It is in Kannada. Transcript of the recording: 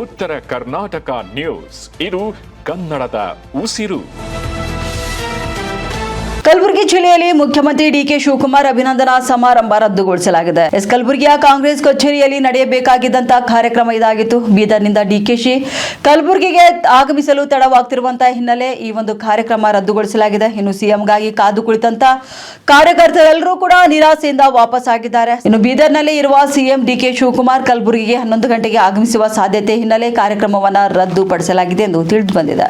ಉತ್ತರ ಕರ್ನಾಟಕ ನ್ಯೂಸ್, ಇದು ಕನ್ನಡದ ಉಸಿರು. ಕಲಬುರಗಿ ಜಿಲ್ಲೆಯಲ್ಲಿ ಮುಖ್ಯಮಂತ್ರಿ ಡಿಕೆ ಶಿವಕುಮಾರ್ ಅಭಿನಂದನಾ ಸಮಾರಂಭ ರದ್ದುಗೊಳಿಸಲಾಗಿದೆ. ಕಲಬುರಗಿಯ ಕಾಂಗ್ರೆಸ್ ಕಚೇರಿಯಲ್ಲಿ ನಡೆಯಬೇಕಾಗಿದ್ದಂತಹ ಕಾರ್ಯಕ್ರಮ ಇದಾಗಿತ್ತು. ಬೀದರ್ನಿಂದ ಡಿಕೆಶಿ ಕಲಬುರಗಿಗೆ ಆಗಮಿಸಲು ತಡವಾಗ್ತಿರುವಂತಹ ಹಿನ್ನೆಲೆ ಈ ಒಂದು ಕಾರ್ಯಕ್ರಮ ರದ್ದುಗೊಳಿಸಲಾಗಿದೆ. ಇನ್ನು ಸಿಎಂಗಾಗಿ ಕಾದು ಕುಳಿತಂತ ಕಾರ್ಯಕರ್ತರೆಲ್ಲರೂ ಕೂಡ ನಿರಾಸೆಯಿಂದ ವಾಪಸ್ ಆಗಿದ್ದಾರೆ. ಇನ್ನು ಬೀದರ್ನಲ್ಲಿ ಇರುವ ಸಿಎಂ ಡಿಕೆ ಶಿವಕುಮಾರ್ ಕಲಬುರಗಿಗೆ 11 ಗಂಟೆಗೆ ಆಗಮಿಸುವ ಸಾಧ್ಯತೆ ಹಿನ್ನೆಲೆ ಕಾರ್ಯಕ್ರಮವನ್ನು ರದ್ದುಪಡಿಸಲಾಗಿದೆ ಎಂದು ತಿಳಿದು ಬಂದಿದೆ.